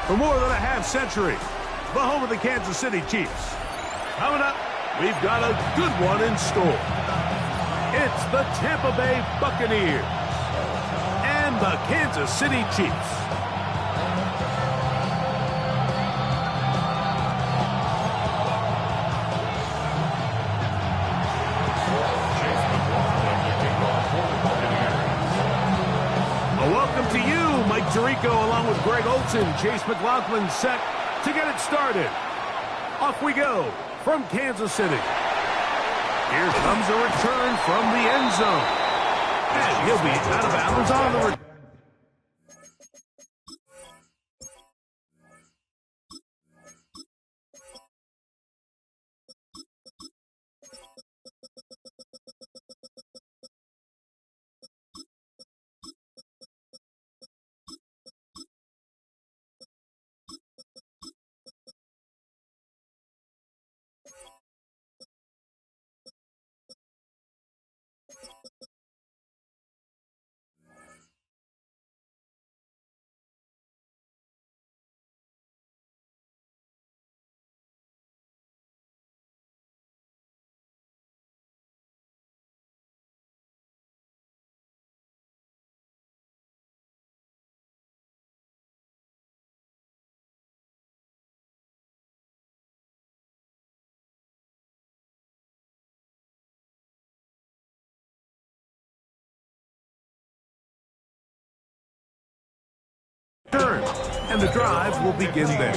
For more than a half-century, the home of the Kansas City Chiefs. Coming up, we've got a good one in store. It's the Tampa Bay Buccaneers and the Kansas City Chiefs. Welcome to you, Mike Tirico, along with Greg Olson. Chase McLaughlin set to get it started. Off we go from Kansas City. Here comes a return from the end zone. And he'll be out of bounds on the return. And the drive will begin there.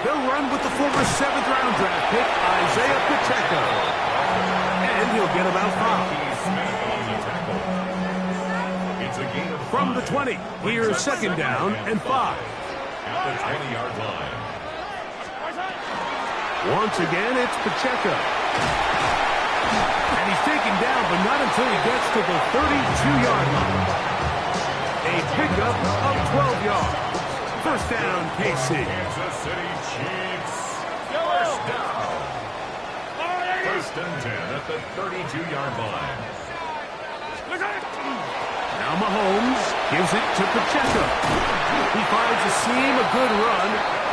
They'll run with the former 7th-round draft pick, Isaiah Pacheco. And he'll get about 5. From the 20, here's second down and 5. At the 20-yard line. Once again, it's Pacheco. And he's taken down, but not until he gets to the 32-yard line. A pickup of 12 yards. First down, KC. Kansas City Chiefs. First down. First and 10 at the 32-yard line. Now Mahomes gives it to Pacheco. He finds a seam, a good run,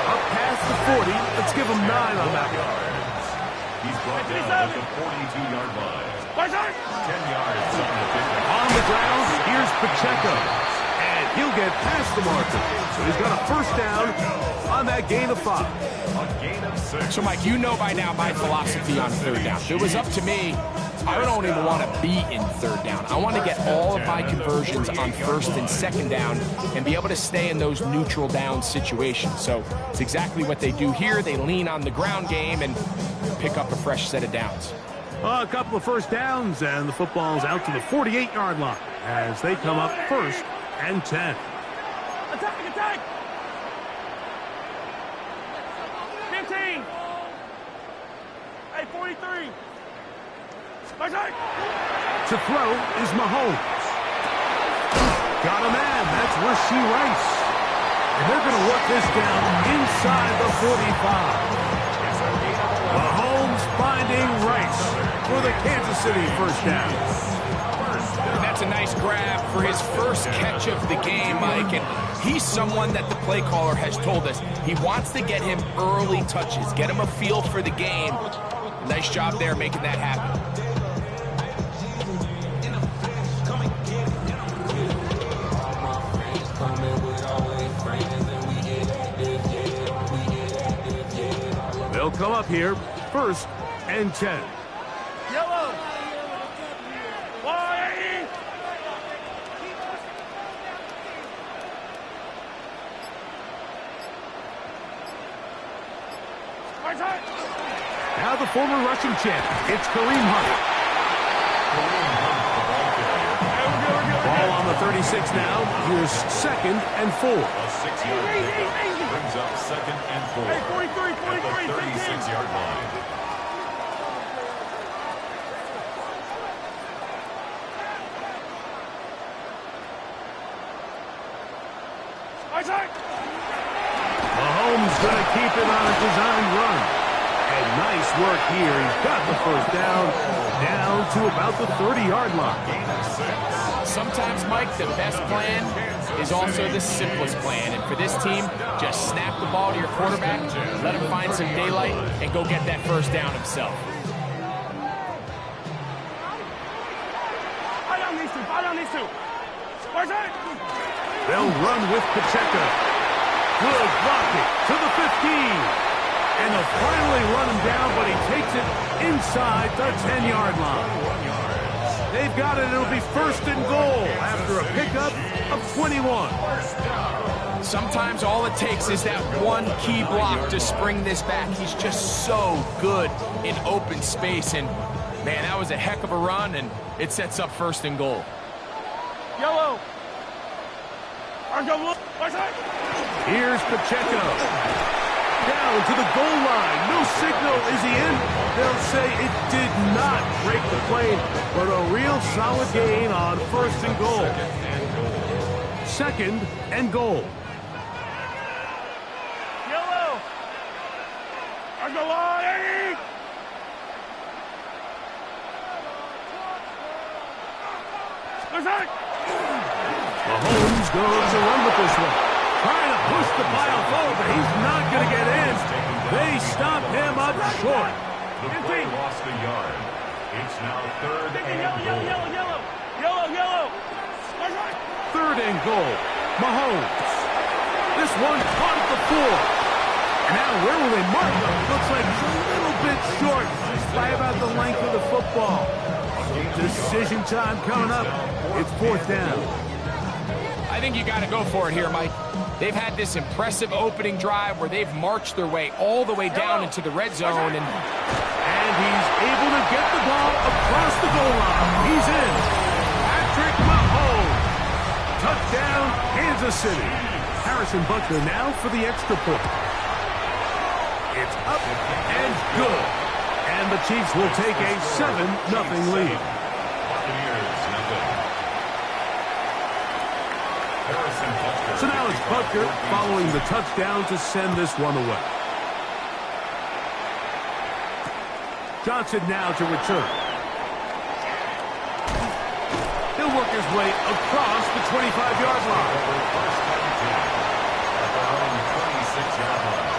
up past the 40. Let's give him 9 on that one. He's brought down at the 42-yard line. 10 yards on the 50. On the ground, here's Pacheco. And he'll get past the marker. So he's got a first down on that gain of 5. A gain of 6. So, Mike, you know by now my philosophy on third down. If it was up to me, I don't even want to be in third down. I want to get all of my conversions on first and second down and be able to stay in those neutral down situations. So it's exactly what they do here. They lean on the ground game and pick up a fresh set of downs. A couple of first downs, and the football's out to the 48-yard line as they come up first and 10. Attack! 15! Hey, 43! To throw is Mahomes. Got a man. That's Rashee Rice. And they're going to work this down inside the 45. Mahomes finding Rice for the Kansas City first down. And that's a nice grab for his first catch of the game, Mike. And he's someone that the play caller has told us he wants to get him early touches, get him a feel for the game. Nice job there making that happen. They'll come up here, first and 10. Yellow! Why? Now the former Russian champ, it's Kareem Hunt. Ball on the 36 now. Here's 2nd and 4. A 6-yard pickup brings up 2nd and 4. Hey, 43, 43, At the 36-yard line. Mahomes going to keep it on a designed run. And nice work here. He's got the first down to about the 30-yard line. Sometimes, Mike, the best plan is also the simplest plan. And for this team, just snap the ball to your quarterback, let him find some daylight, and go get that first down himself. Buy down these two. Where's it? They'll run with Pacheco. Good blocking to the 15. And they'll finally run him down, but he takes it inside the 10-yard line. They've got it. It'll be 1st and goal after a pickup of 21. Sometimes all it takes is that one key block to spring this back. He's just so good in open space. And, man, that was a heck of a run, and it sets up 1st and goal. Yellow. Here's Pacheco. Down to the goal line. No signal. Is he in? They'll say it did not break the play, but a real solid gain on 1st and goal. 2nd and goal. Yellow. On the line. Mahomes goes to run with this one. Trying to push the pile forward, but he's not going to get in. They stop him up short. The play lost a yard. It's now 3rd and goal. Yellow. 3rd and goal. Mahomes. This one caught at the 4. And now where will they mark him? Looks like it's a little bit short by about the length of the football. Decision time coming up. It's 4th down. I think you got to go for it here, Mike. They've had this impressive opening drive where they've marched their way all the way down into the red zone. And he's able to get the ball across the goal line. He's in. Patrick Mahomes. Touchdown, Kansas City. Harrison Butker now for the extra point. It's up and good. And the Chiefs will take a 7-0 lead. So now it's Butker following the touchdown to send this one away. Johnson now to return. He'll work his way across the 25-yard line. At their own 26-yard line.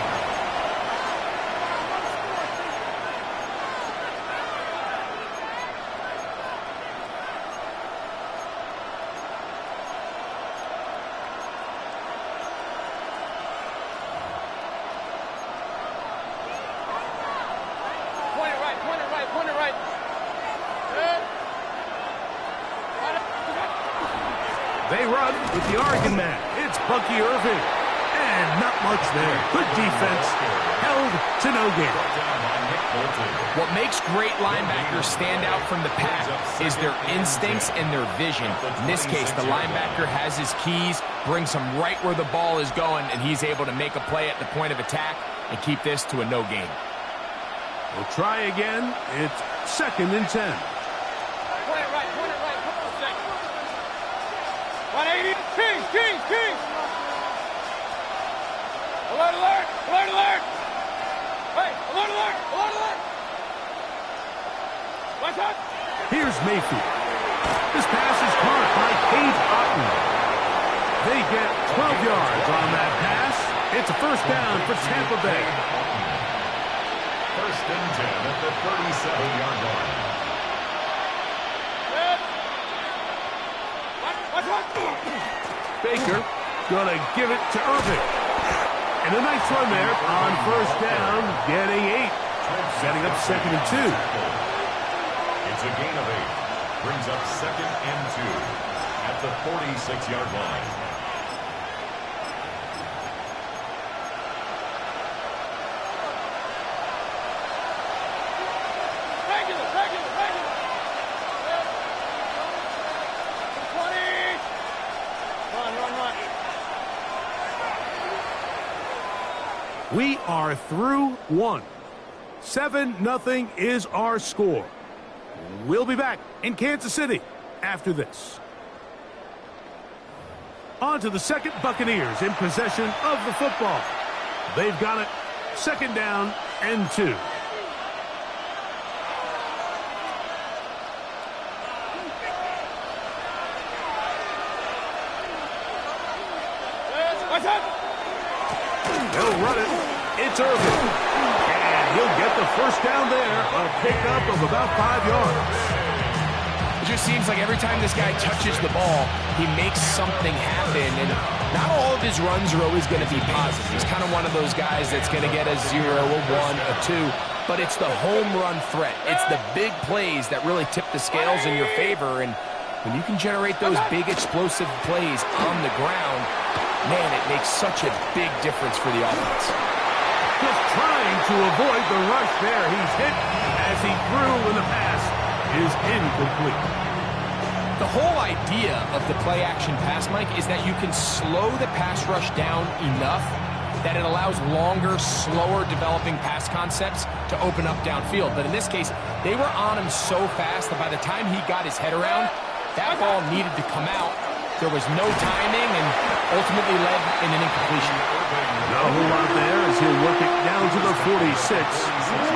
They run with the Oregon man. It's Bucky Irving. And not much there. Good defense. Held to no gain. what makes great linebackers stand out from the pack is their instincts and their vision. In this case, the linebacker has his keys, brings him right where the ball is going, and he's able to make a play at the point of attack and keep this to a no gain. We'll try again. It's 2nd and 10. Point it right, 180. Kings. Alert, alert, alert, alert. Hey, alert, alert, alert, alert. What's up? Here's Mayfield. This pass is caught by Cade Otton. They get 12 yards on that pass. It's a first down for Tampa Bay. 1st and 10 at the 37-yard line. Baker gonna give it to Irving. And a nice run there on first down, getting 8. Setting up 2nd and 2. It's a gain of 8. Brings up 2nd and 2 at the 46-yard line. We are through one. 7-0 is our score. We'll be back in Kansas City after this. On to the second, Buccaneers in possession of the football. They've got it. 2nd down and 2. They'll run it. It's Irvin. And he'll get the first down there. A pickup of about 5 yards. It just seems like every time this guy touches the ball, he makes something happen. And not all of his runs are always going to be positive. He's kind of one of those guys that's going to get a 0, a 1, a 2. But it's the home run threat. It's the big plays that really tip the scales in your favor. And when you can generate those big explosive plays on the ground, man, it makes such a big difference for the offense. Just trying to avoid the rush there. He's hit as he threw, and the pass is incomplete. The whole idea of the play-action pass, Mike, is that you can slow the pass rush down enough that it allows longer, slower developing pass concepts to open up downfield. But in this case, they were on him so fast that by the time he got his head around, that ball needed to come out. There was no timing and ultimately led in an incompletion. Not a whole lot there as he'll work it down to the 46.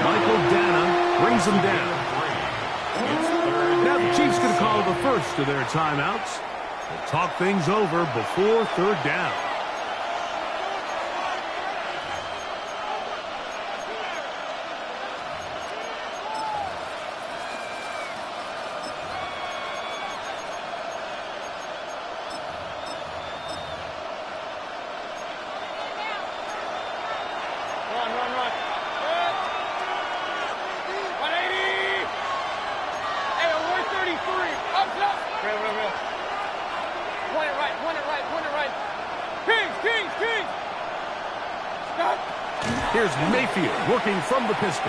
Michael Dana brings him down. Now the Chiefs going to call the first of their timeouts. They'll talk things over before 3rd down. Here's Mayfield working from the pistol.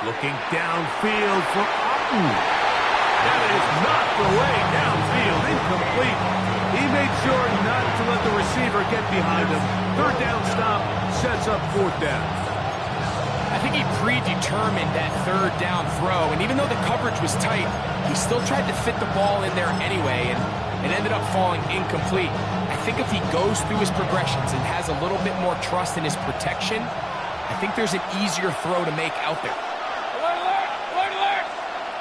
Looking downfield for Otton. That is knocked away downfield. Incomplete. He made sure not to let the receiver get behind him. 3rd down stop sets up 4th down. I think he predetermined that 3rd down throw, and even though the coverage was tight, he still tried to fit the ball in there anyway, and it ended up falling incomplete. I think if he goes through his progressions and has a little bit more trust in his protection, I think there's an easier throw to make out there. Alert, alert! Alert, alert!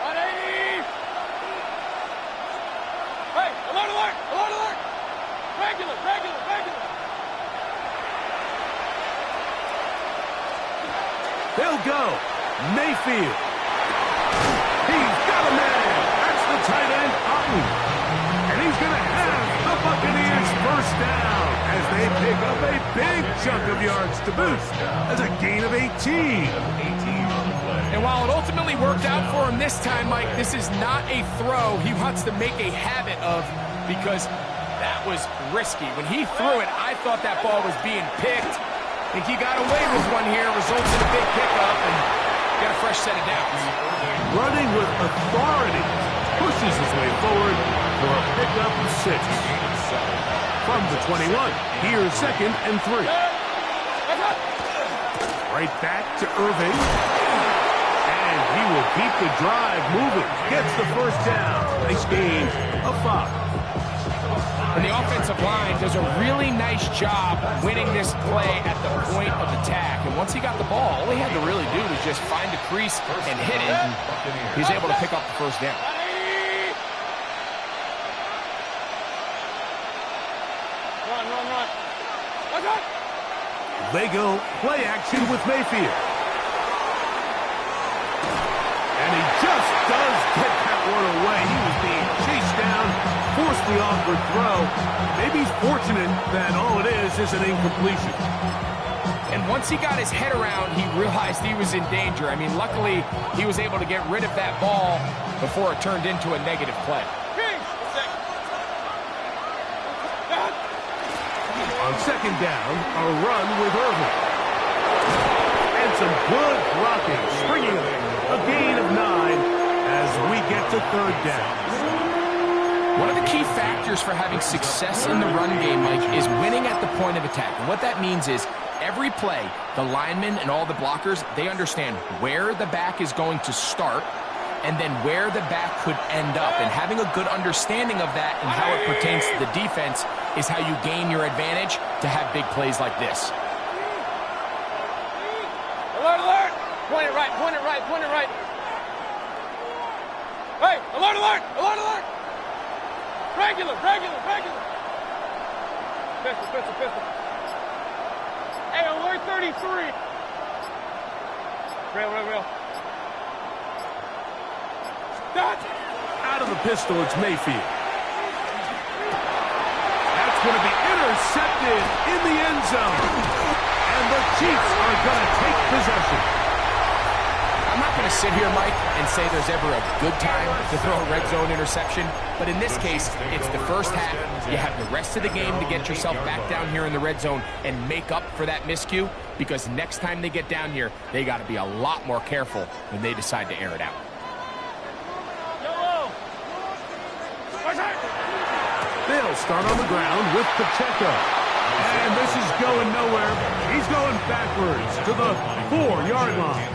180! Hey, alert, alert! Alert, alert! Regular, regular, regular! They'll go. Mayfield. He's got a man. That's the tight end, Otton. And he's going to have the Buccaneers first down as they pick up a big chunk of yards to boot. As a gain of 18. And while it ultimately worked out for him this time, Mike, this is not a throw he wants to make a habit of because that was risky. When he threw it, I thought that ball was being picked. I think he got away with one here, results in a big pickup, and got a fresh set of downs. Running with authority, pushes his way forward for a pickup of 6. From the 21, here's 2nd and 3. Right back to Irving. And he will keep the drive moving. Gets the first down. Nice gain of 5. And the offensive line does a really nice job winning this play at the point of attack. And once he got the ball, all he had to really do was just find a crease and hit it. And he's able to pick up the first down. Run, run, run. Look up! They go play action with Mayfield. And he just does get that one away. He was being chased down, forced the awkward throw. Maybe he's fortunate that all it is an incompletion. And once he got his head around, he realized he was in danger. I mean, luckily, he was able to get rid of that ball before it turned into a negative play. On 2nd down, a run with Irvin. And some good blocking, springing a gain of 9 as we get to 3rd down. One of the key factors for having success in the run game, Mike, is winning at the point of attack. And what that means is Every play, the linemen and all the blockers, they understand where the back is going to start and then where the back could end up. And having a good understanding of that and how it pertains to the defense is how you gain your advantage to have big plays like this. Alert, alert! Point it right, point it right, point it right. Hey, alert, alert, alert, alert! Regular, regular, regular. Pistol, pistol, pistol. Hey, alert 33. Rail, rail, rail. Dodge. Out of the pistol, it's Mayfield. That's going to be intercepted in the end zone. And the Chiefs are going to take possession. I'm not going to sit here, Mike, and say there's ever a good time to throw a red zone interception, but in this case, it's the first half. You have the rest of the game to get yourself back down here in the red zone and make up for that miscue, because next time they get down here, they got to be a lot more careful when they decide to air it out. They'll start on the ground with Pacheco. And this is going nowhere. He's going backwards to the 4-yard line.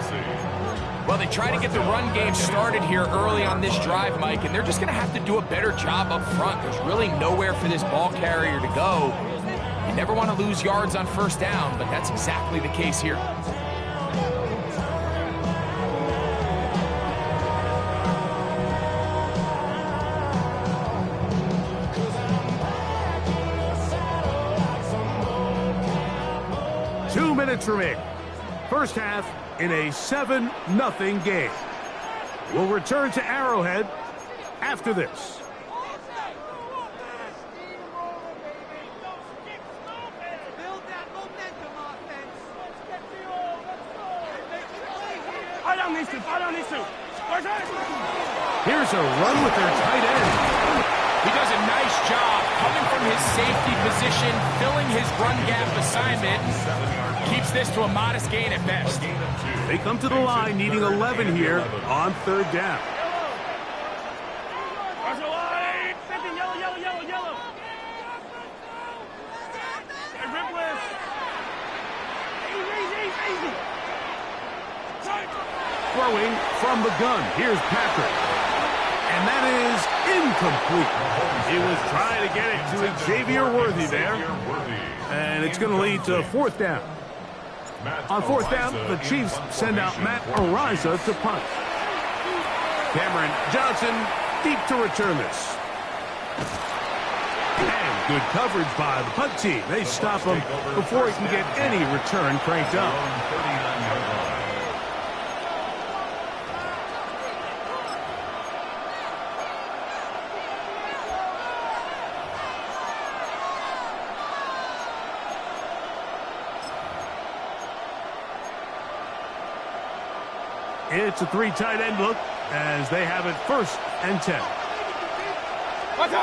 Well, they try to get the run game started here early on this drive, Mike, and they're just going to have to do a better job up front. There's really nowhere for this ball carrier to go. You never want to lose yards on first down, but that's exactly the case here. Two minutes remaining. First half in a 7-0 game. We'll return to Arrowhead after this. Here's a run with their tight end. He does a nice job coming from his safety position, filling his run gap assignment. Keeps this to a modest gain at best. They come to the line needing 11 here on third down. Throwing from the gun. Here's Patrick. And that is incomplete. He was trying to get it to Xavier Worthy there. And it's going to lead to fourth down. On fourth down, the Chiefs send out Matt Araiza to punt. Cameron Johnson deep to return this. And good coverage by the punt team. They stop him before he can get any return cranked up. It's a 3 tight end look as they have it 1st and 10. On the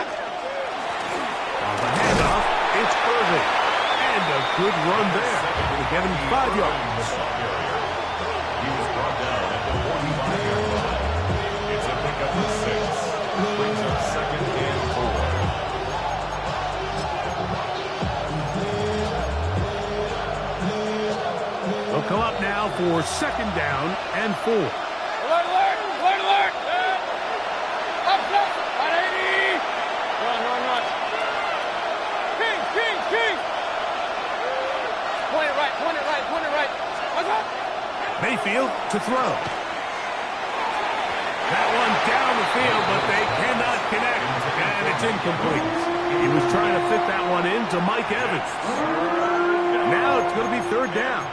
handoff, it's Irving. And a good run there to get him 5 yards. He was brought down at the 45-yard line. It's a pickup of 6. Brings up 2nd and 4. They'll come up now for 2nd down and 4. Alert, alert, alert, alert. Up, up, 180. Run, run, run. King, king, king. Point it right, point it right, point it right. What's up? Mayfield to throw. That one down the field, but they cannot connect. And it's incomplete. He was trying to fit that one into Mike Evans. Now it's going to be 3rd down.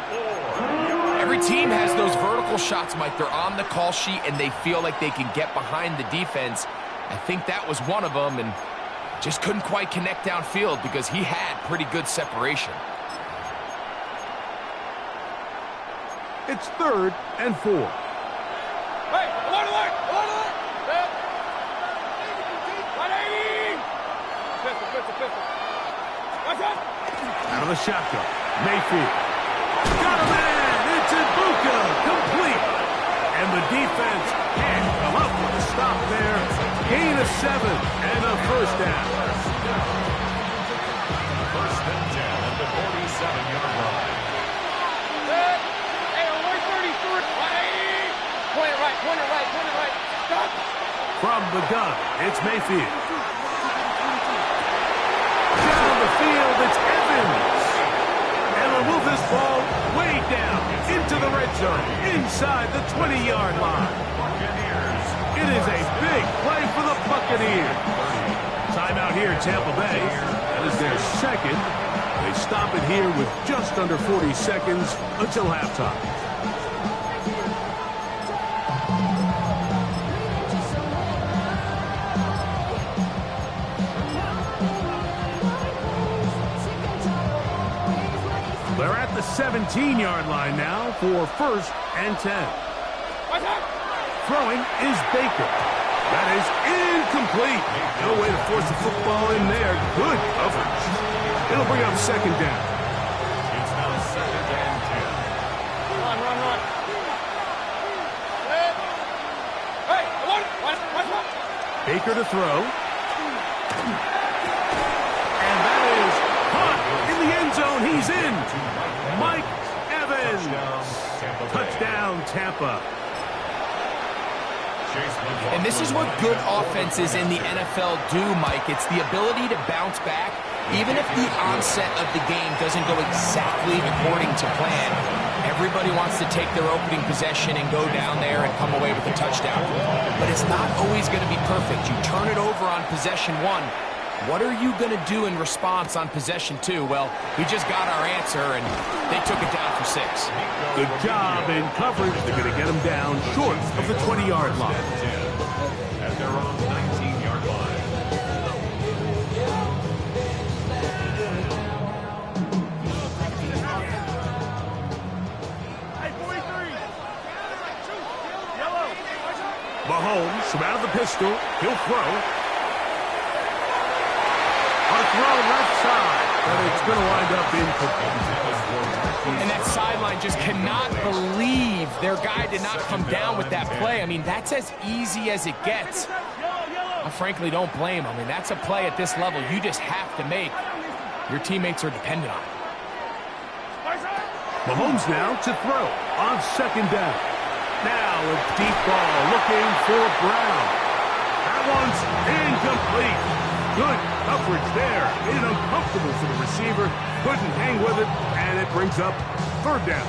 Every team has those vertical shots, Mike. They're on the call sheet, and they feel like they can get behind the defense. I think that was one of them, and just couldn't quite connect downfield because he had pretty good separation. It's 3rd and 4. Hey, alert, alert, alert, alert. 180. Pistol, pistol, pistol. What's up? Out of the shotgun. Mayfield. Got a man. It's Ibuka. Complete. And the defense can't come up with a stop there. Gain of 7 and a 1st down. 1st and 10 at the 47-yard line. Point it right, point it right, point it right. Stop. From the gun, it's Mayfield. Down the field, it's Evans. And will move this ball way down into the red zone, inside the 20-yard line. It is a big play for the Buccaneers. Timeout here in Tampa Bay. That is their second. They stop it here with just under 40 seconds until halftime. They're at the 17-yard line now for 1st and 10. Throwing is Baker. That is incomplete. No way to force the football in there. Good coverage. It'll bring up 2nd down. It's now 2nd and 10. Run. Hey, watch. Baker to throw. And that is caught in the end zone. He's in. Mike Evans. Touchdown, Tampa. And this is what good offenses in the NFL do, Mike. It's the ability to bounce back, even if the onset of the game doesn't go exactly according to plan. Everybody wants to take their opening possession and go down there and come away with a touchdown. But it's not always going to be perfect. You turn it over on possession 1. What are you going to do in response on possession 2? Well, we just got our answer, and they took it down for 6. Good job in coverage. They're going to get him down short of the 20-yard line. At their own 19-yard line. Mahomes from out of the pistol. He'll throw. A throw left side, but it's going to wind up incomplete. And that sideline just cannot believe their guy did not come down with that play. I mean, that's as easy as it gets. I frankly don't blame him. I mean, that's a play at this level you just have to make. Your teammates are dependent on it. Mahomes now to throw on 2nd down. Now a deep ball looking for Brown. That one's incomplete. Good coverage there. Made it uncomfortable for the receiver. Couldn't hang with it, and it brings up 3rd down.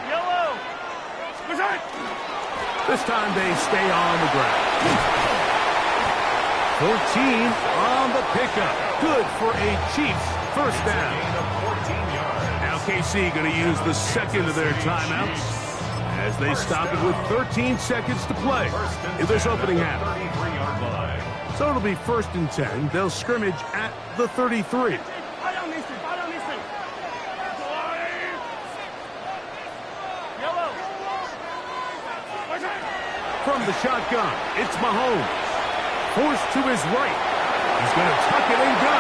Yellow. This time they stay on the ground. 14 on the pickup. Good for a Chiefs 1st down. Now KC going to use the 2nd of their timeouts as they stop it with 13 seconds to play in this opening half. So it'll be 1st and 10. They'll scrimmage at the 33. From the shotgun, it's Mahomes. Forced to his right. He's going to tuck it and go.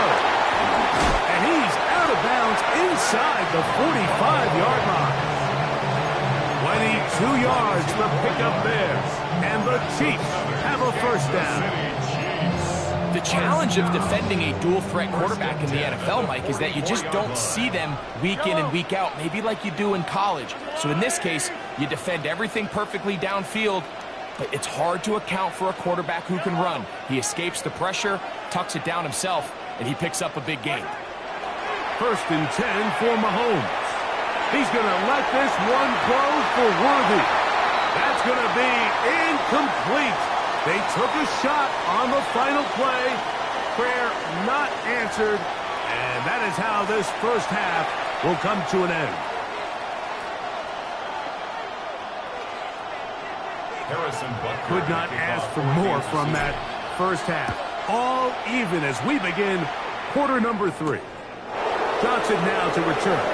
And he's out of bounds inside the 45-yard line. 22 yards for pickup there. And the Chiefs have a 1st down. The challenge of defending a dual-threat quarterback in the NFL, Mike, is that you just don't see them week in and week out, maybe like you do in college. So in this case, you defend everything perfectly downfield, but it's hard to account for a quarterback who can run. He escapes the pressure, tucks it down himself, and he picks up a big gain. 1st and 10 for Mahomes. He's going to let this one go for Worthy. That's going to be incomplete. They took a shot on the final play. Prayer not answered. And that is how this 1st half will come to an end. Could not ask for more from that 1st half. All even as we begin quarter number 3. Johnson now to return.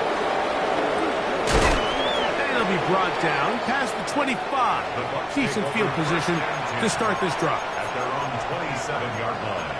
And he'll be brought down past the 25. Decent field position to start this drive. At their own 27-yard line.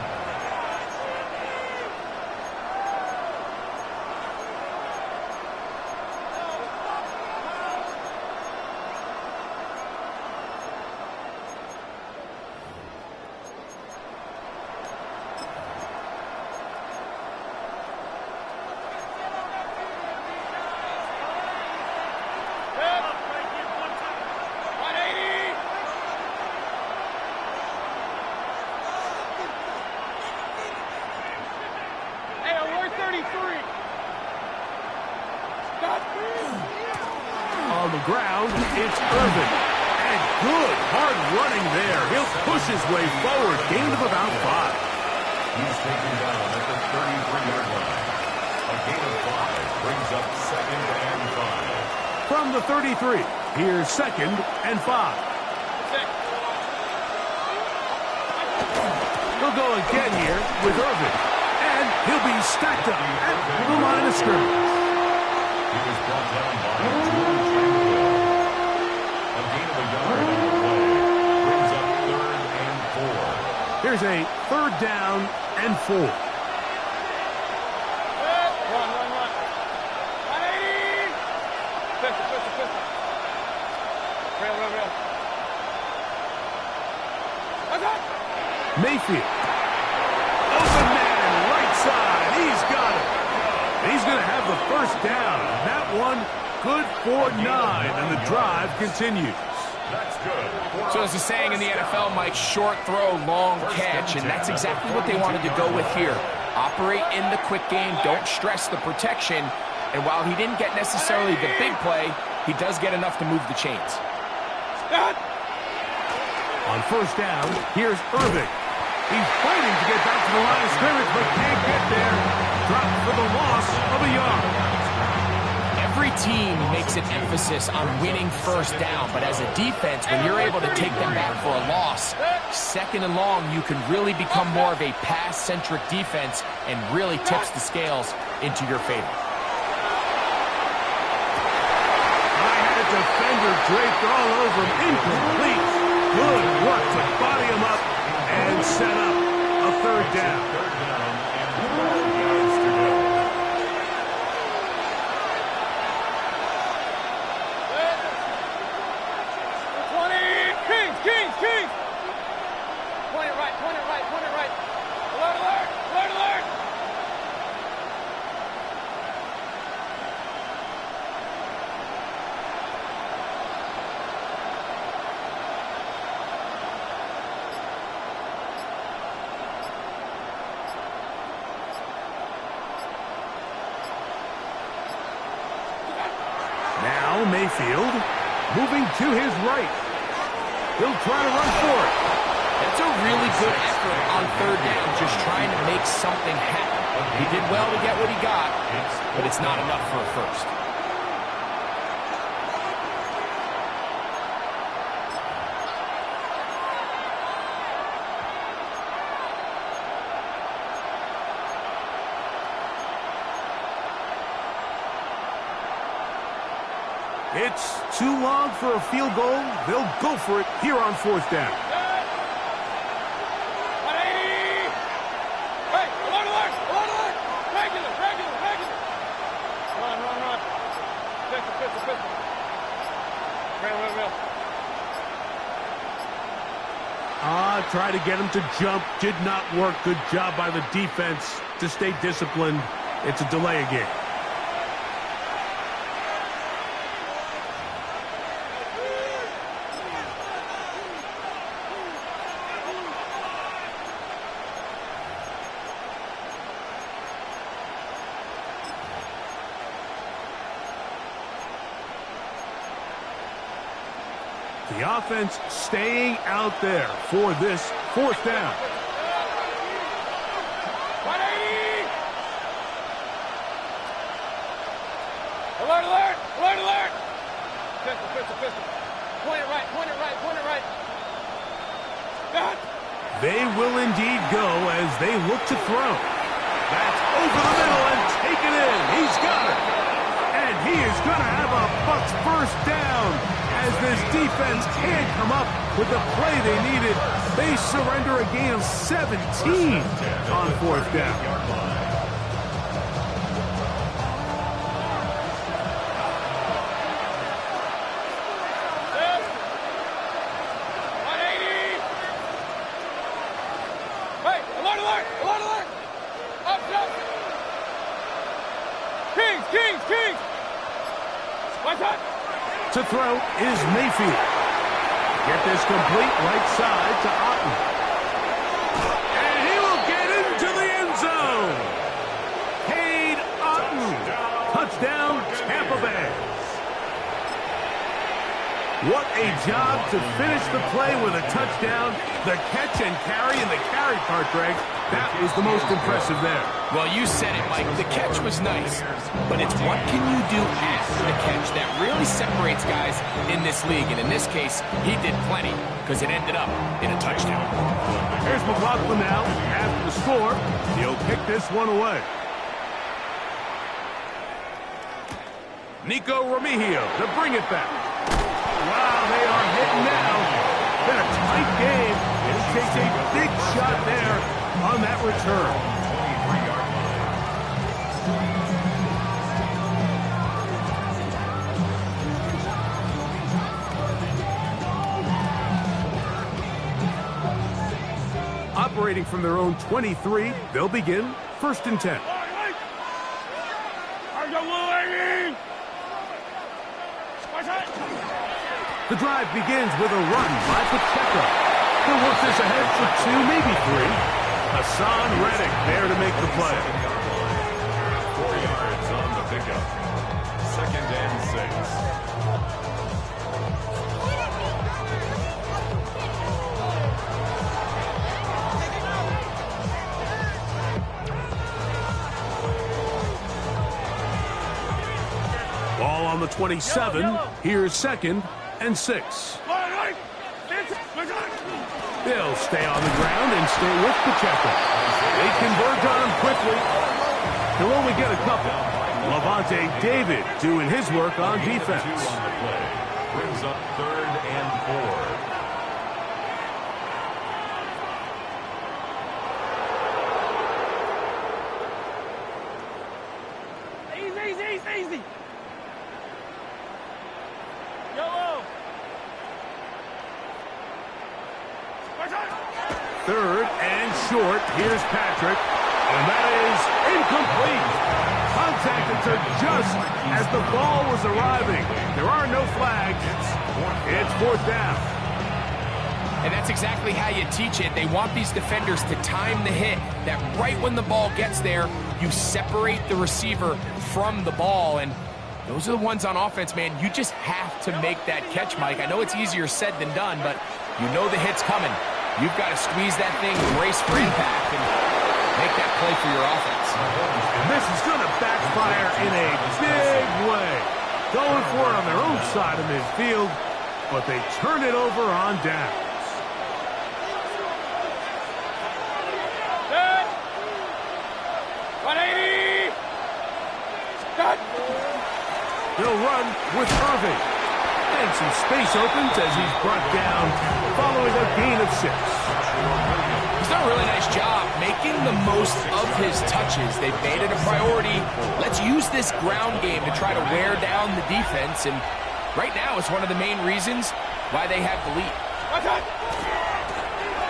ground, it's Irvin. And good, hard running there. He'll push his way forward. Gain of about 5. He's taken down at the 33-yard line. A gain of 5 brings up 2nd and 5. From the 33, here's 2nd and 5. He'll go again here with Irvin. And he'll be stacked up at the line of scrimmage. He was brought down by George Tranquil. A gain of a yard on the play brings up 3rd and 4. Here's a 3rd down and 4. Run. 180. Pistol. Real. What's up? Mayfield. Open man, right side. He's got it. He's going to have the 1st down. That one good for 9, and the drive continues. That's good. So as the saying in the NFL, Mike, short throw, long catch, and that's exactly what they wanted to go with here. Operate in the quick game, don't stress the protection, and while he didn't get necessarily the big play, he does get enough to move the chains. On 1st down, here's Irvin. He's fighting to get back to the line of scrimmage, but can't get there. Dropped for the loss of a yard. Every team makes an emphasis on winning 1st down, but as a defense, when you're able to take them back for a loss, 2nd and long, you can really become more of a pass-centric defense and really tips the scales into your favor. I had a defender draped all over him. Incomplete. Good work to body him up and set up a 3rd down. 3rd down and 12 yards to go. Kings! Point it right. Alert! Now Mayfield moving to his right. He'll try to run for it. That's a really good effort on 3rd down, just trying to make something happen. He did well to get what he got, but it's not enough for a 1st. It's too long for a field goal. They'll go for it here on 4th down. 180. Hey, alert! Regular. Run. Pistol. Real. Try to get him to jump. Did not work. Good job by the defense to stay disciplined. It's a delay again. The offense staying out there for this 4th down. 180. Alert! Pistol. Point it right. They will indeed go as they look to throw. That's over the middle and taken in. He's got it. And he is going to have a Bucs 1st down. As this defense can't come up with the play they needed, they surrender a gain of 17 on 4th down. Hey, alert! Up! Kings! What's up? To throw is Mayfield. Get this complete right side to Otten. And he will get into the end zone. Cade Otten. Touchdown, Tampa Bay. What a job to finish the play with a touchdown. The catch and carry, and the carry part, Greg, that was the most impressive there. Well, you said it, Mike. The catch was nice, but it's what can you do after the catch that really separates guys in this league. And in this case, he did plenty because it ended up in a touchdown. Here's McLaughlin now. After the score, he'll kick this one away. Nico Remigio to bring it back. Wow, they are hitting now. Been a tight game. And he takes a big shot there on that return. 23-yard line. Operating from their own 23, they'll begin 1st and 10. The drive begins with a run by Pacheco. He'll work this ahead for 2, maybe 3. Hassan Reddick there to make the play. 4 yards on the pickup. 2nd and 6. Ball on the 27. Here's 2nd and 6. They'll stay on the ground and stay with Pacheco. They converge on him quickly. He'll only get a couple. Levante David doing his work on defense. Brings up 3rd and 4. Easy. Yellow. 3rd and short. Here's Patrick. And that is incomplete. Contacted just as the ball was arriving. There are no flags. It's 4th down. And that's exactly how you teach it. They want these defenders to time the hit, that right when the ball gets there, you separate the receiver from the ball. And those are the ones on offense, man. You just have to make that catch, Mike. I know it's easier said than done, but you know the hit's coming. You've got to squeeze that thing, brace for impact, and make that play for your offense. And this is going to backfire in a big way. Going for it on their own side of midfield, but they turn it over on downs. Good. 180. Good. They'll run with Irving. And some space opens as he's brought down following a gain of 6. He's done a really nice job making the most of his touches. They've made it a priority. Let's use this ground game to try to wear down the defense. And right now, it's one of the main reasons why they have the lead.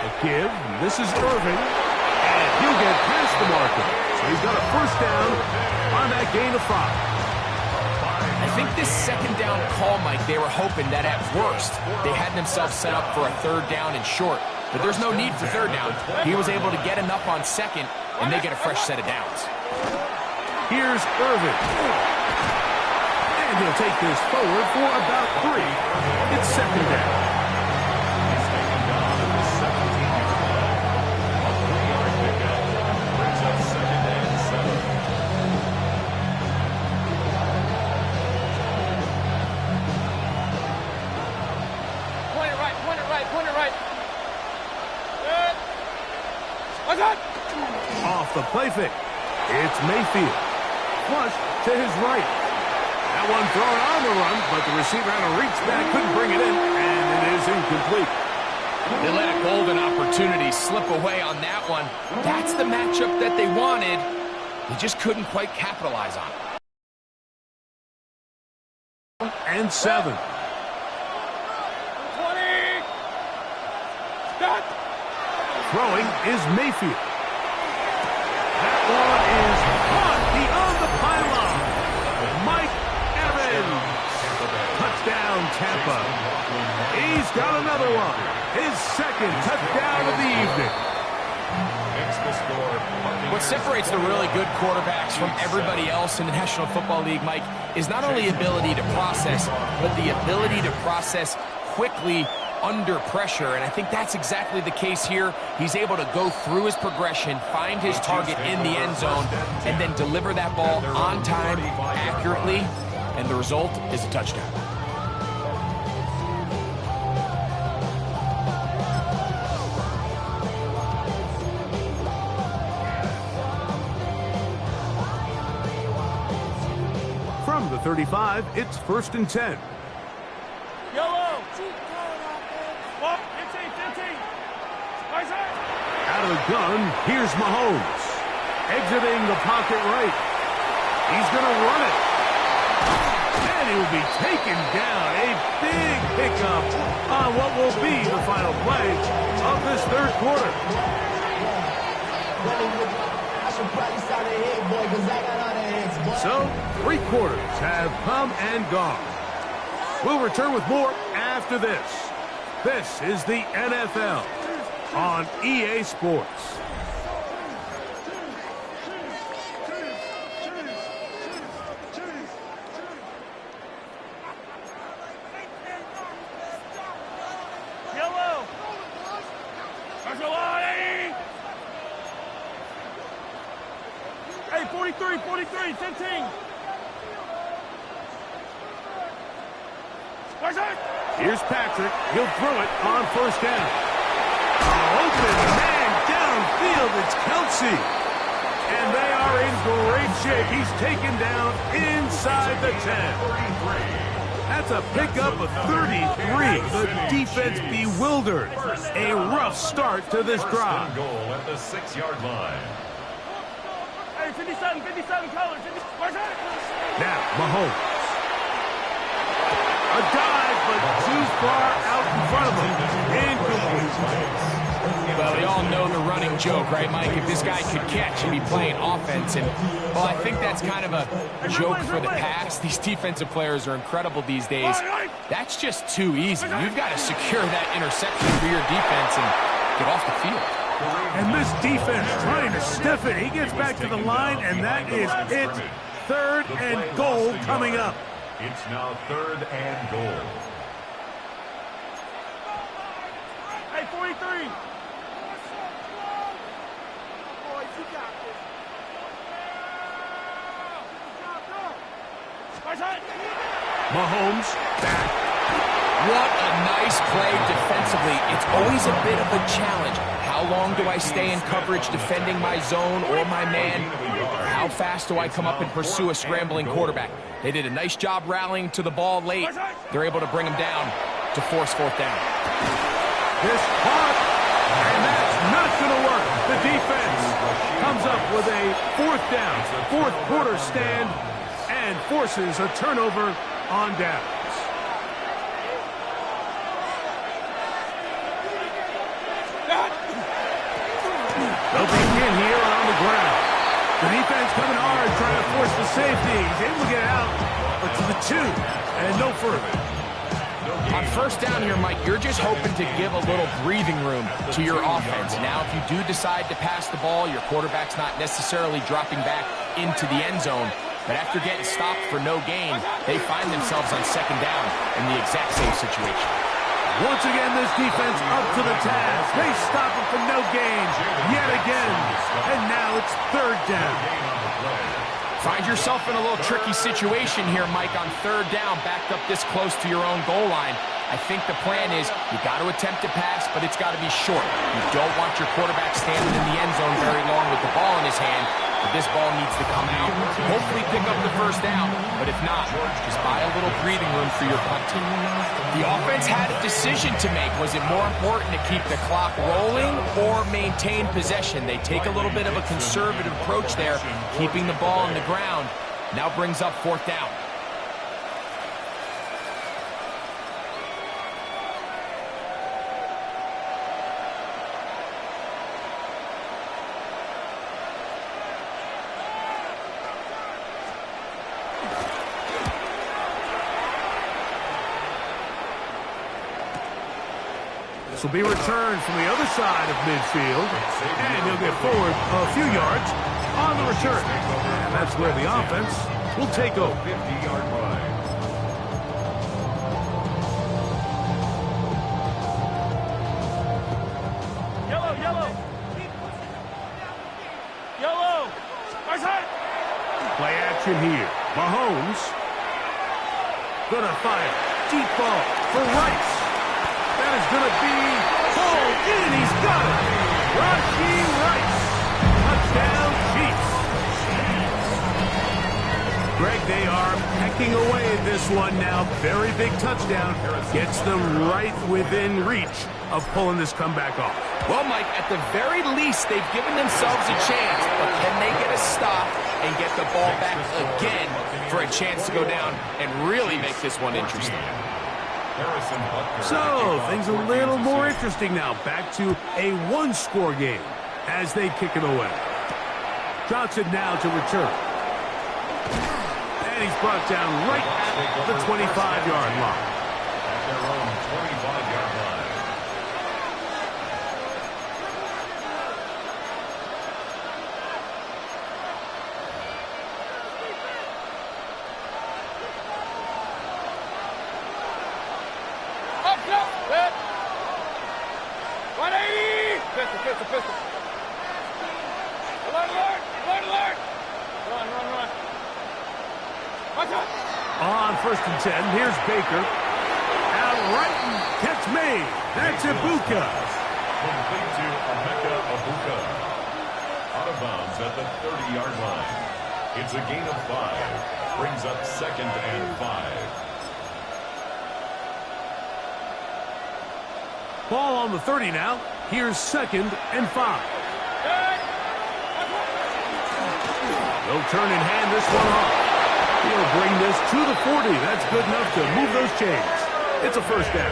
A give. This is Irving. And he'll get past the marker. So he's got a 1st down on that gain of 5. I think this 2nd down call, Mike, they were hoping that at worst they had themselves set up for a 3rd down and short. But there's no need for 3rd down. He was able to get enough on 2nd, and they get a fresh set of downs. Here's Irving. And he'll take this forward for about 3. It's 2nd down. He's taken down at the 17-yard line. A 3-yard pickup brings up 2nd and 7. Point it right. Good. Off the play fake. It's Mayfield. Flush to his right. That one thrown on the run, but the receiver had to reach back, couldn't bring it in, and it is incomplete. They let a golden opportunity slip away on that one. That's the matchup that they wanted. They just couldn't quite capitalize on it. And 7. 20. Stop. Throwing is Mayfield. That one is caught beyond the pylon. Mike Evans. Touchdown, Tampa. He's got another one. His 2nd touchdown of the evening. makes the score. What separates the really good quarterbacks from everybody else in the National Football League, Mike, is not only ability to process, but the ability to process quickly under pressure, and I think that's exactly the case here. He's able to go through his progression, find his target in the end zone, and then deliver that ball on time, accurately, and the result is a touchdown. From the 35, it's 1st and 10. Yellow. 15. Out of the gun, here's Mahomes. Exiting the pocket right. He's going to run it. And he will be taken down. A big pickup on what will be the final play of this third quarter. So, 3 quarters have come and gone. We'll return with more after this. This is the NFL on EA Sports. Yellow. Hey, 43, 15. Here's Patrick. He'll throw it on 1st down. Open man downfield. It's Kelsey. And they are in great shape. He's taken down inside the 10. That's a pickup of 33. The defense bewildered. A rough start to this drive. Goal at the 6-yard line. Hey, 57 colors. Now, Mahomes. A dive, but too far out in front of him. Incomplete. Well, we all know the running joke, right, Mike? If this guy could catch, he'd be playing offense. And, well, I think that's kind of a joke for the past. These defensive players are incredible these days. That's just too easy. You've got to secure that interception for your defense and get off the field. And this defense trying to stiff it. He gets back to the line, and that is it. 3rd and goal coming up. It's now 3rd and goal. Hey, 43. Mahomes back. What a nice play defensively. It's always a bit of a challenge. How long do I stay in coverage defending my zone or my man? How fast do I come up and pursue a scrambling quarterback? They did a nice job rallying to the ball late. They're able to bring him down to force 4th down. This caught, and that's not going to work. The defense comes up with a 4th down, 4th quarter stand, and forces a turnover on downs. They'll begin here on the ground. The defense coming hard, trying to force the safety. He's able to get out, but to the 2, and no further. On 1st down here, Mike, you're just hoping to give a little breathing room to your offense. Now, if you do decide to pass the ball, your quarterback's not necessarily dropping back into the end zone. But after getting stopped for no gain, they find themselves on 2nd down in the exact same situation. Once again, this defense up to the task. They stop him for no gain yet again. And now it's 3rd down. Find yourself in a little tricky situation here, Mike, on 3rd down, backed up this close to your own goal line. I think the plan is you got to attempt to pass, but it's got to be short. You don't want your quarterback standing in the end zone very long with the ball in his hand. But this ball needs to come out, hopefully pick up the 1st down, but if not, just buy a little breathing room for your punt team. The offense had a decision to make. Was it more important to keep the clock rolling or maintain possession? They take a little bit of a conservative approach there, keeping the ball on the ground. Now brings up 4th down. This will be returned from the other side of midfield, and he'll get forward a few yards on the return. And that's where the offense will take over. 50-yard line. Yellow, yellow. Yellow. Right side. Play action here. Mahomes gonna fire. Deep ball for Rice. That is gonna be pulled in. He's got it. Rashee Rice. Touchdown Chiefs. Greg, they are pecking away at this one now. Very big touchdown. Gets them right within reach of pulling this comeback off. Well, Mike, at the very least, they've given themselves a chance, but can they get a stop and get the ball back again for a chance to go down and really make this one interesting? So, things a little more interesting now. Back to a one-score game as they kick it away. Johnson now to return. And he's brought down right at the 25-yard line. At their own 25-yard line. Up, up. Hit. 180. Pistol, pistol, pistol. Alert, alert. Alert, alert. Run, run, run. Watch out. On 1st and 10, here's Baker. Out right and catch made. That's Ibuka. Complete to Emeka Ibuka. Out of bounds at the 30-yard line. It's a gain of 5. Brings up 2nd and 5. Ball on the 30 now. Here's 2nd and 5. They'll turn and hand this one off. He'll bring this to the 40. That's good enough to move those chains. It's a first down.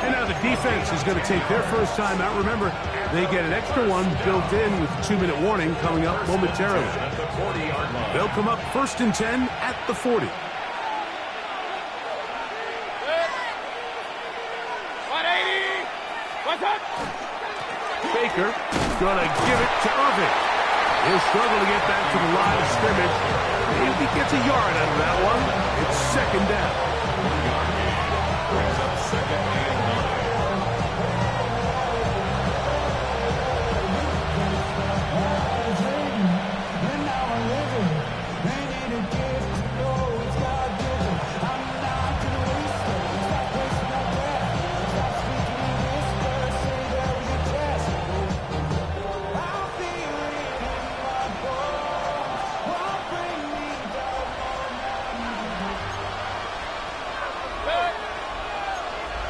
And now the defense is going to take their first time out. Remember, they get an extra one built in with 2-minute warning coming up momentarily. At the 40-yard line. They'll come up 1st and 10 at the 40. 180. Watch out. Baker going to give it to Irving. He'll struggle to get back to the line of scrimmage. Maybe he gets a yard out of that one. It's 2nd down. Brings up 2nd and Good.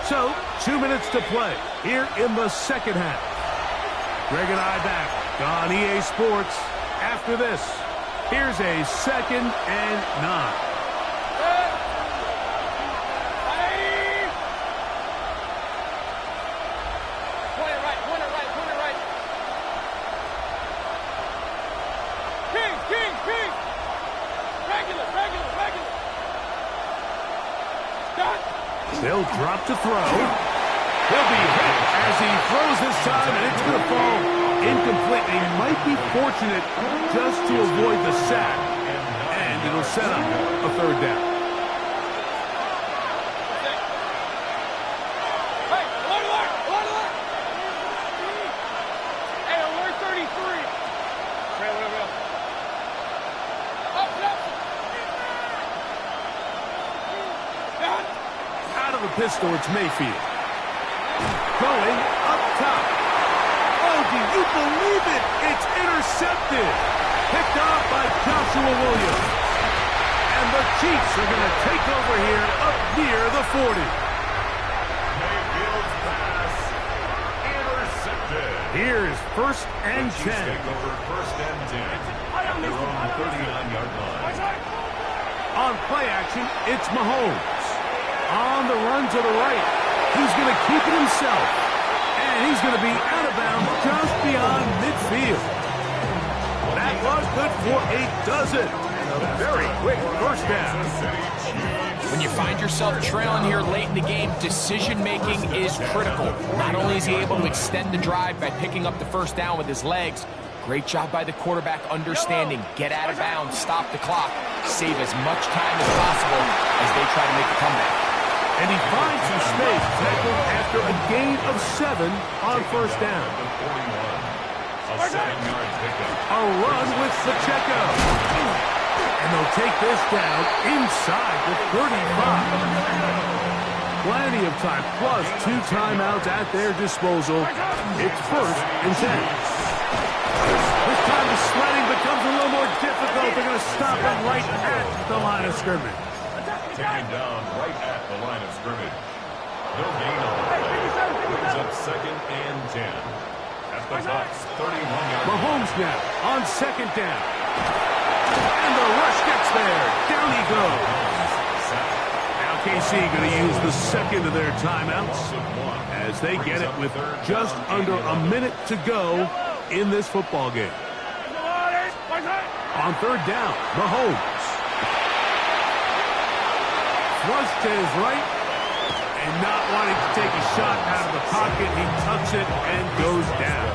So, 2 minutes to play here in the second half. Greg and I back on EA Sports. After this, here's a 2nd and 9. Good. 180. Point it right, point it right, point it right. King, king, king. Regular, regular, regular. Done. They'll drop to throw. He'll be hit as he throws this time, and it's going to fall incomplete. They might be fortunate just to avoid the sack, and it'll set up a 3rd down. Hey, alert, alert, alert, alert. Hey, alert 33. Real. Up, up. Done. Out of the pistol, it's Mayfield. Going up top. Oh, do you believe it? It's intercepted. Picked off by Joshua Williams. And the Chiefs are going to take over here up near the 40. Mayfield's pass intercepted. Here's 1st and The Chiefs 10. take over 1st and 10 at their own 39-yard line. On play action, it's Mahomes. On the run to the right. He's going to keep it himself. And he's going to be out of bounds just beyond midfield. That was good for a dozen. And a very quick first down. When you you find yourself trailing here late in the game, decision-making is critical. Not only is he able to extend the drive by picking up the first down with his legs, great job by the quarterback understanding, get out of bounds, stop the clock, save as much time as possible as they try to make the comeback. And he finds some space, tackled after a gain of 7 on first down. A 7-yard pickup. A run with Pacheco. And they'll take this down inside the 35. Plenty of time, plus 2 timeouts at their disposal. It's first and 10. This time the sledding becomes a little more difficult. They're going to stop him right at the line of scrimmage. Taken down right at the line of scrimmage. No gain on the play. Brings up second and 10. At the Bucs, 31-yard. Mahomes now on second down. And the rush gets there. Down he goes. Now KC going to use the second of their timeouts as they get it with just under a minute to go in this football game. On third down, Mahomes. Thrust to his right, and not wanting to take a shot out of the pocket, he tucks it and goes down.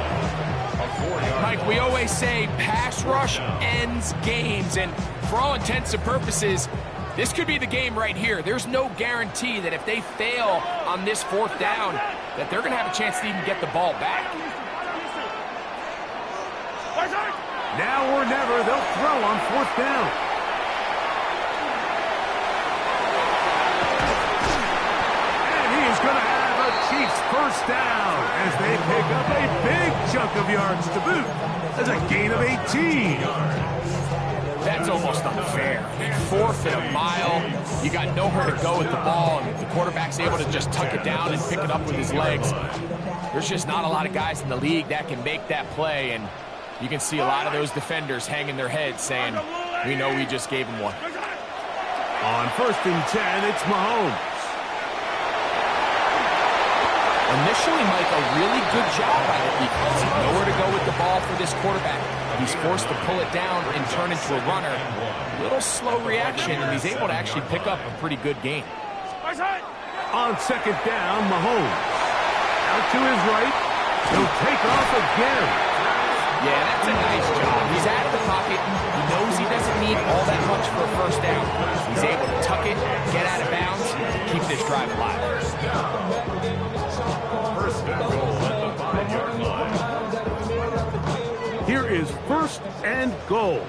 Mike, we always say pass rush ends games, and for all intents and purposes, this could be the game right here. There's no guarantee that if they fail on this fourth down, that they're going to have a chance to even get the ball back. Now or never, they'll throw on fourth down. Going to have a Chiefs first down as they pick up a big chunk of yards to boot. That's a gain of 18. That's almost unfair. Fourth and a mile. You got nowhere to go with the ball, and the quarterback's able to just tuck it down and pick it up with his legs. There's just not a lot of guys in the league that can make that play, and you can see a lot of those defenders hanging their heads saying, we know we just gave him one. On first and 10, it's Mahomes. Initially, Mike, a really good job by the defense. Nowhere to go with the ball for this quarterback. He's forced to pull it down and turn into a runner. Little slow reaction, and he's able to actually pick up a pretty good game. On second down, Mahomes. Out to his right. He'll take off again. Yeah, that's a nice job. He's out of the pocket. He knows he doesn't need all that much for a first down. He's able to tuck it, get out of bounds, keep this drive alive. First and goal at the 5-yard line. Here is first and goal.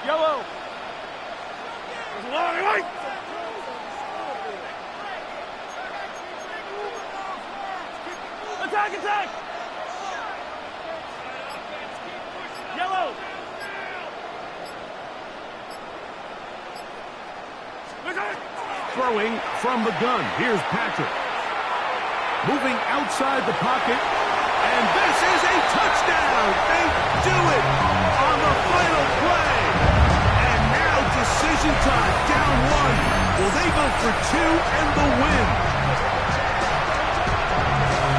Yellow. There's a lot of light. Attack, attack. Yellow. Throwing from the gun. Here's Patrick. Moving outside the pocket. And this is a touchdown. They do it on the final play. And now decision time. Down one. Will they go for 2 and the win?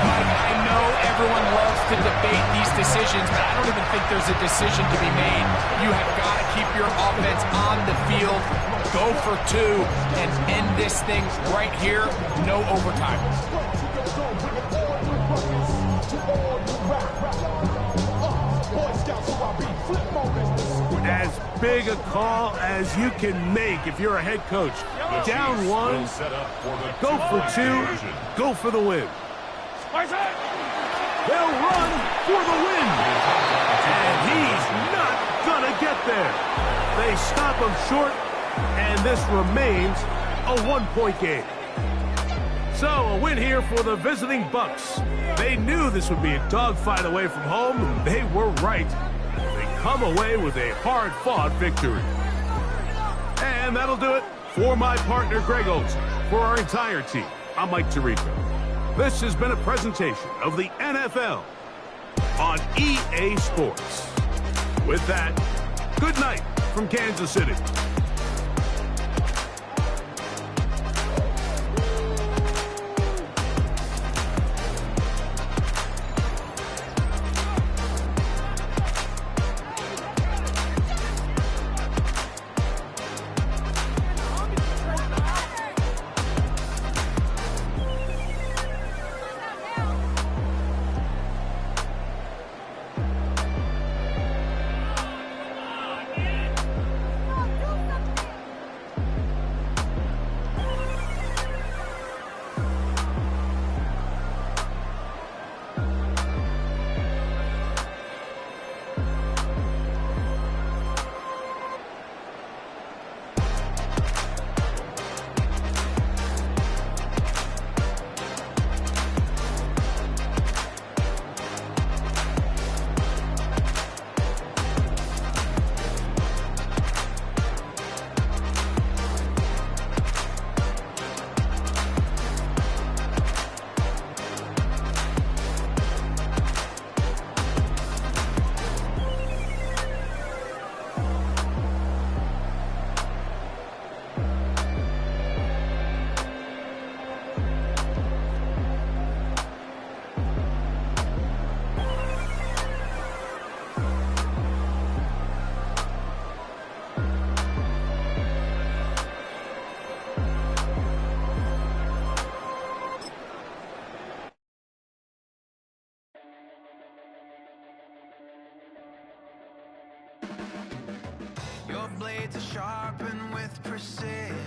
Mike, I know everyone loves to debate these decisions, but I don't even think there's a decision to be made. You have got to keep your offense on the field, go for 2, and end this thing right here. No overtime. As big a call as you can make if you're a head coach. Down 1, go for 2, go for the win. They'll run for the win. And he's not going to get there. They stop him short, and this remains a 1-point game. So, a win here for the visiting Bucs. They knew this would be a dogfight away from home, and they were right. They come away with a hard-fought victory. And that'll do it for my partner, Greg Olsen. For our entire team, I'm Mike Tirico. This has been a presentation of the NFL on EA Sports. With that, good night from Kansas City. blade to sharpen with precision.